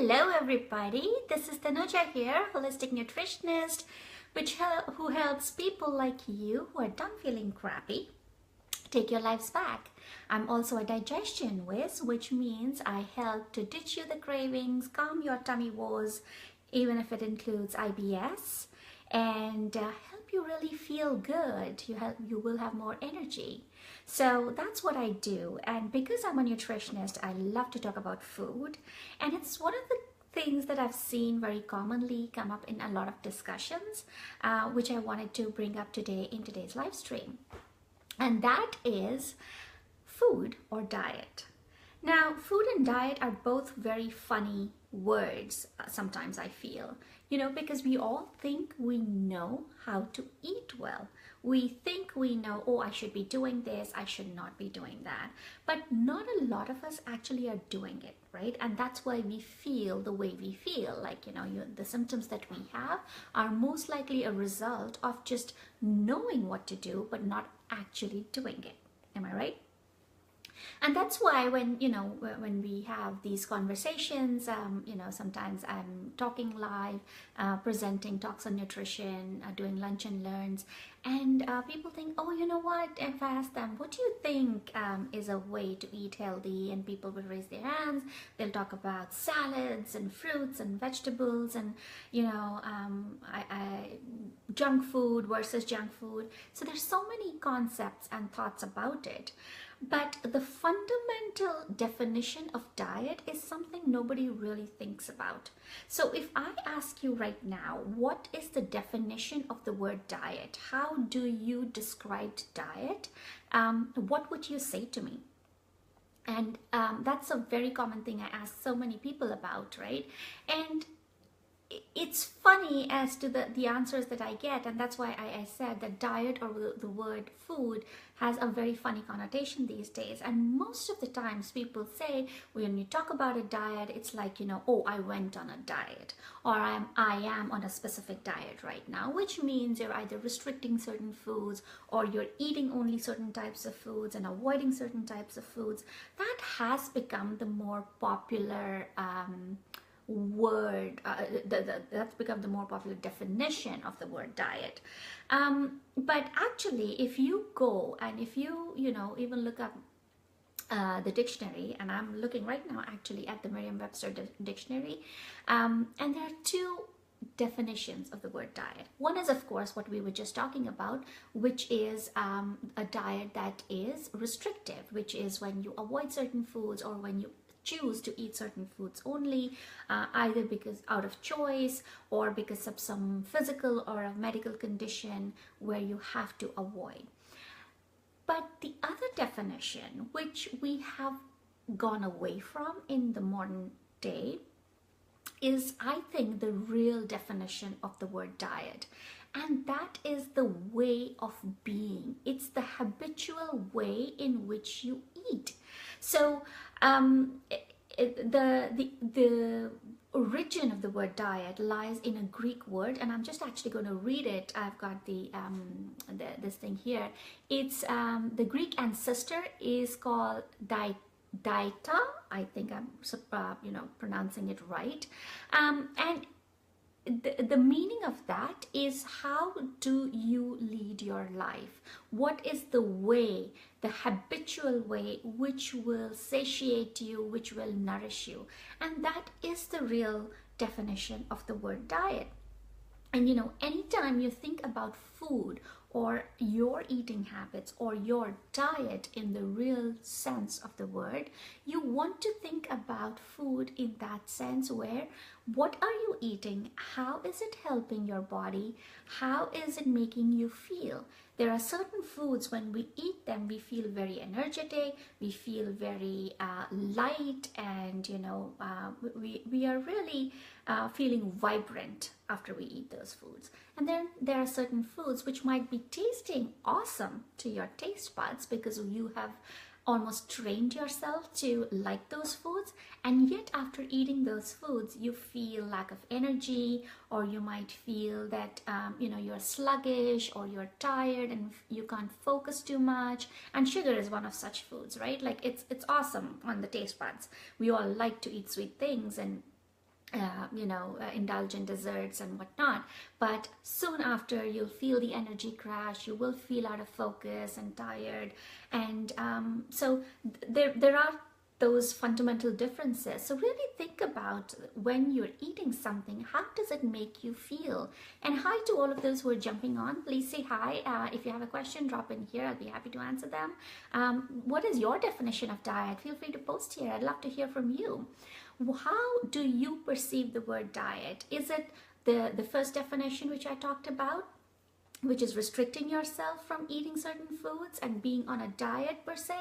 Hello everybody, this is Tanuja here, holistic nutritionist, who helps people like you who are done feeling crappy take your lives back. I'm also a digestion whiz, which means I help to ditch you the cravings, calm your tummy woes, even if it includes IBS, and help you really feel good. You will have more energy. So that's what I do. And because I'm a nutritionist, I love to talk about food. And it's one of the things that I've seen very commonly come up in a lot of discussions, which I wanted to bring up today in today's live stream. And that is food or diet. Now, food and diet are both very funny words, sometimes I feel, because we all think we know how to eat well. We think we know, oh, I should be doing this, I should not be doing that. But not a lot of us actually are doing it, right? And that's why we feel the way we feel. Like, the symptoms that we have are most likely a result of just knowing what to do, but not actually doing it. Am I right? And that's why when we have these conversations, sometimes I'm talking live, presenting talks on nutrition, doing lunch and learns, and people think, oh, you know what? If I ask them, what do you think is a way to eat healthy? And people will raise their hands. They'll talk about salads and fruits and vegetables and, junk food versus junk food. So there's so many concepts and thoughts about it. But the fundamental definition of diet is something nobody really thinks about. So if I ask you right now, what is the definition of the word diet? How do you describe diet? What would you say to me? And that's a very common thing I ask so many people about, right? And it's funny as to the answers that I get, and that's why I said that diet or the word food has a very funny connotation these days. And most of the times people say, when you talk about a diet, it's like, oh, I went on a diet, or I am on a specific diet right now, which means you're either restricting certain foods or you're eating only certain types of foods and avoiding certain types of foods. That has become the more popular word, that's become the more popular definition of the word diet. But actually, if you go and if you even look up the dictionary, and I'm looking right now actually at the Merriam-Webster dictionary, and there are two definitions of the word diet. One is, of course, what we were just talking about, which is a diet that is restrictive, which is when you avoid certain foods or when you choose to eat certain foods only, either because out of choice or because of some physical or a medical condition where you have to avoid. But the other definition, which we have gone away from in the modern day, is, I think, the real definition of the word diet. And that is the way of being. It's the habitual way in which you eat. So the origin of the word diet lies in a Greek word, and I'm just actually going to read it. I've got this thing here. It's the Greek ancestor is called dieta. I think I'm pronouncing it right, and the meaning of that is, how do you lead your life? What is the way, the habitual way, which will satiate you, which will nourish you? And that is the real definition of the word diet. And anytime you think about food or your eating habits or your diet in the real sense of the word, you want to think about food in that sense, where what are you eating? How is it helping your body? How is it making you feel? There are certain foods, when we eat them, we feel very energetic, we feel very light, and we are really feeling vibrant after we eat those foods. And then there are certain foods which might be tasting awesome to your taste buds because you have almost trained yourself to like those foods, and yet after eating those foods you feel lack of energy, or you might feel that you're sluggish or you're tired and you can't focus too much. And sugar is one of such foods, right? Like it's awesome on the taste buds. We all like to eat sweet things, and indulge in desserts and whatnot. But soon after, you'll feel the energy crash. You will feel out of focus and tired. And so there are those fundamental differences. So really think about when you're eating something, how does it make you feel? And hi to all of those who are jumping on. Please say hi. If you have a question, drop in here. I'll be happy to answer them. What is your definition of diet? Feel free to post here. I'd love to hear from you. How do you perceive the word diet? Is it the first definition which I talked about, which is restricting yourself from eating certain foods and being on a diet per se?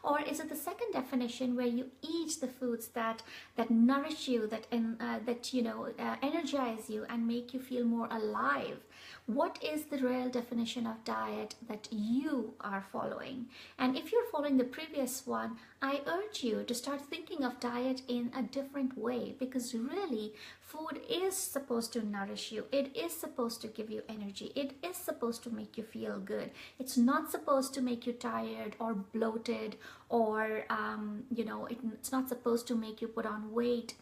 Or is it the second definition where you eat the foods that nourish you, that energize you and make you feel more alive? What is the real definition of diet that you are following? And if you're following the previous one, I urge you to start thinking of diet in a different way, because really food is supposed to nourish you. It is supposed to give you energy. It is supposed to make you feel good. It's not supposed to make you tired or bloated, or it's not supposed to make you put on weight.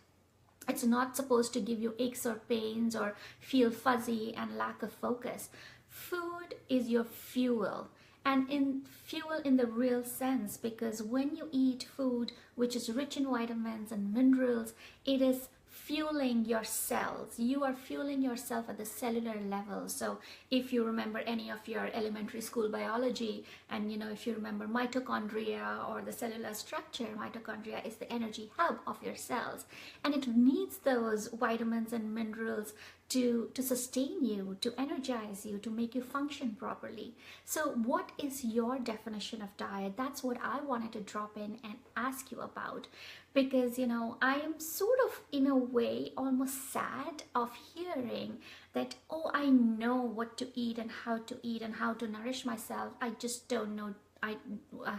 It's not supposed to give you aches or pains or feel fuzzy and lack of focus. Food is your fuel, and in fuel in the real sense, because when you eat food which is rich in vitamins and minerals, it is fueling your cells. You are fueling yourself at the cellular level. So if you remember any of your elementary school biology, and if you remember mitochondria or the cellular structure, mitochondria is the energy hub of your cells, and it needs those vitamins and minerals to sustain you, to energize you, to make you function properly. So what is your definition of diet? That's what I wanted to drop in and ask you about, because I am sort of in a way almost sad of hearing that, oh, I know what to eat and how to nourish myself. I just don't know, I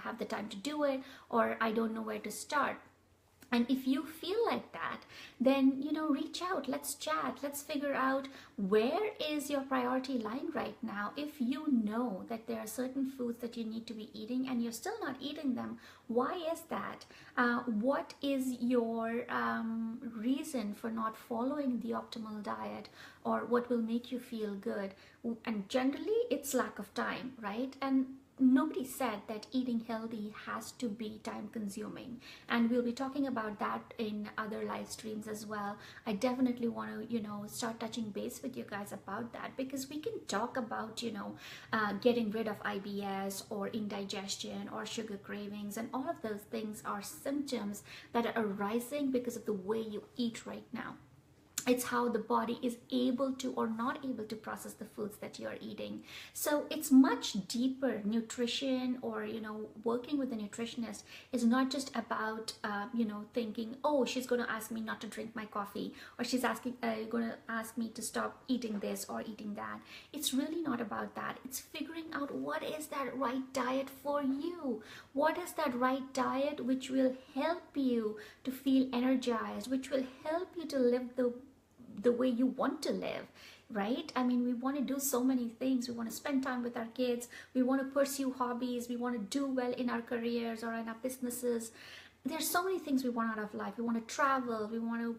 have the time to do it, or I don't know where to start. And if you feel like that, then reach out, let's chat, let's figure out where is your priority lying right now. If you know that there are certain foods that you need to be eating and you're still not eating them, why is that? What is your reason for not following the optimal diet, or what will make you feel good? And generally it's lack of time, right? And nobody said that eating healthy has to be time consuming, and we'll be talking about that in other live streams as well. I definitely want to start touching base with you guys about that, because we can talk about getting rid of IBS or indigestion or sugar cravings, and all of those things are symptoms that are arising because of the way you eat right now. It's how the body is able to or not able to process the foods that you're eating. So it's much deeper. Nutrition, or working with a nutritionist, is not just about thinking, oh, she's going to ask me not to drink my coffee, or she's going to ask me to stop eating this or eating that. It's really not about that. It's figuring out what is that right diet for you. What is that right diet which will help you to feel energized, which will help you to live the way you want to live, right? I mean, we want to do so many things. We want to spend time with our kids. We want to pursue hobbies. We want to do well in our careers or in our businesses. There's so many things we want out of life. We want to travel. We want to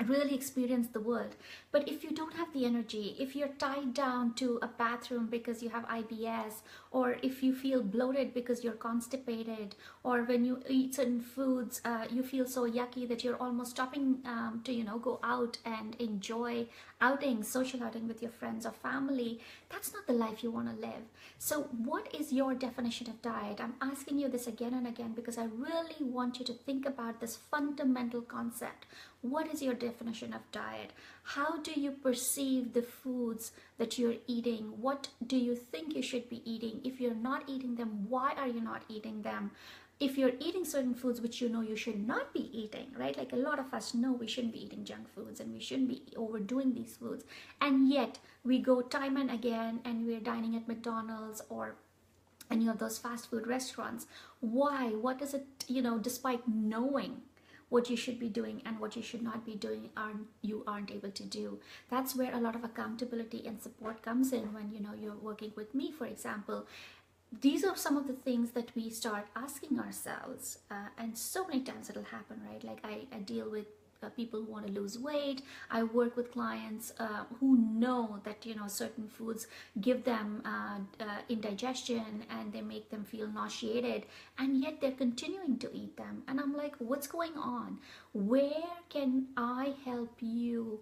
really experience the world. But if you don't have the energy, if you're tied down to a bathroom because you have IBS, or if you feel bloated because you're constipated, or when you eat certain foods you feel so yucky that you're almost stopping to go out and enjoy outings, social outing with your friends or family, that's not the life you want to live. So what is your definition of diet? I'm asking you this again and again because I really want you to think about this fundamental concept. What is your definition of diet? How do you perceive the foods that you're eating? What do you think you should be eating? If you're not eating them, why are you not eating them? If you're eating certain foods which you should not be eating, right? Like a lot of us know we shouldn't be eating junk foods and we shouldn't be overdoing these foods. And yet we go time and again and we're dining at McDonald's or any of those fast food restaurants. Why? What is it, despite knowing what you should be doing and what you should not be doing, you aren't able to do? That's where a lot of accountability and support comes in when you're working with me, for example. These are some of the things that we start asking ourselves, and so many times it'll happen, right? Like I deal with people who want to lose weight. I work with clients who know that, you know, certain foods give them indigestion and they make them feel nauseated, and yet they're continuing to eat them. And I'm like, what's going on? Where can I help you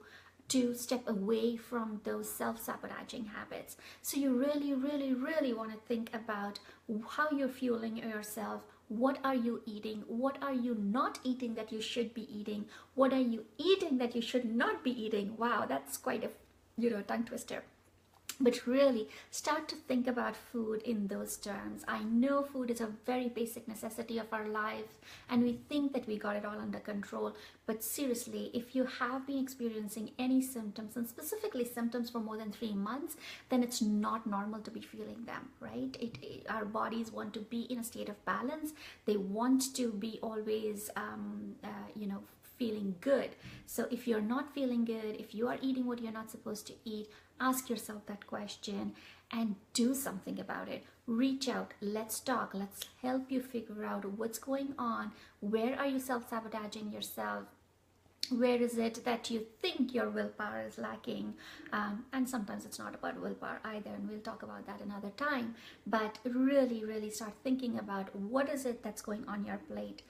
to step away from those self-sabotaging habits? So you really, really, really want to think about how you're fueling yourself. What are you eating? What are you not eating that you should be eating? What are you eating that you should not be eating? Wow, that's quite a, you know, tongue twister. But really start to think about food in those terms. I know food is a very basic necessity of our lives, and we think that we got it all under control. But seriously, if you have been experiencing any symptoms, and specifically symptoms for more than 3 months, then it's not normal to be feeling them, right? Our bodies want to be in a state of balance. They want to be always, you know, feeling good. So if you're not feeling good, if you are eating what you're not supposed to eat, ask yourself that question and do something about it. Reach out, let's talk, let's help you figure out what's going on. Where are you self-sabotaging yourself? Where is it that you think your willpower is lacking? And sometimes it's not about willpower either, and we'll talk about that another time. But really, really start thinking about what is it that's going on your plate?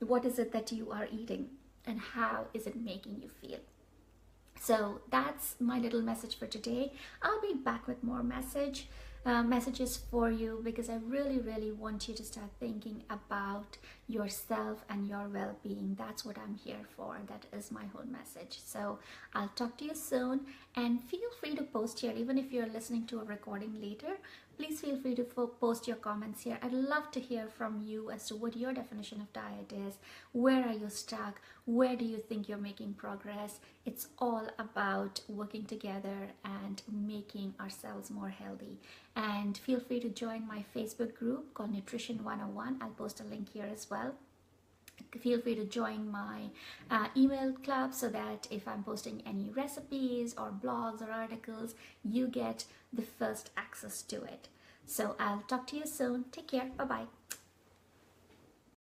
What is it that you are eating? And how is it making you feel? So that's my little message for today. I'll be back with more messages for you, because I really, really want you to start thinking about yourself and your well-being. That's what I'm here for. That is my whole message. So I'll talk to you soon, and feel free to post here. Even if you're listening to a recording later, please feel free to post your comments here. I'd love to hear from you as to what your definition of diet is. Where are you stuck? Where do you think you're making progress? It's all about working together and making ourselves more healthy. And feel free to join my Facebook group called Nutrition 101. I'll post a link here as well. Feel free to join my email club, so that if I'm posting any recipes or blogs or articles, you get the first access to it. So I'll talk to you soon. Take care. Bye-bye.